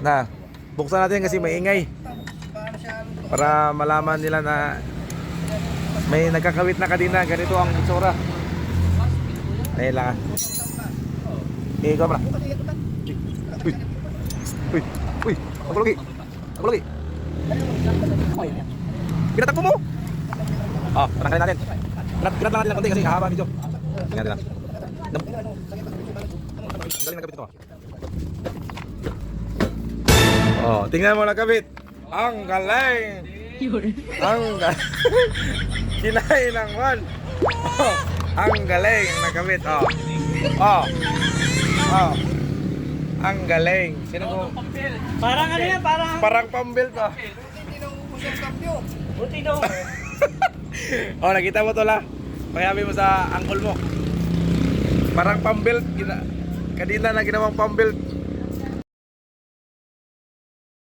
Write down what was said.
Na, buksan natin kasi maingay. Para malaman nila na may nagkakawit na kadina. Ganito ang itsura. Dahil lang. Ikaw ba? Uy. Uy. Uy. Ako lagi. Ako lagi. Pinatakbo mo. Oh, tanggalin natin. Pinat lang natin ng konti kasi hahaba video. Tingnan natin lang. Galing na kabit ito. Oh, tingnan mo na kabit. Ang galing. Ang galing. Kinain ng one. Oh, ang galing na kabit. Oh. Oh. Oh. Ang galing. Sino ko? Parang ano yan, Parang pambuild to. Buti daw. Oh, nakita mo to la. Pakiabi mo sa angkol mo. Parang pambuild. Kanina na ginawang pambuild.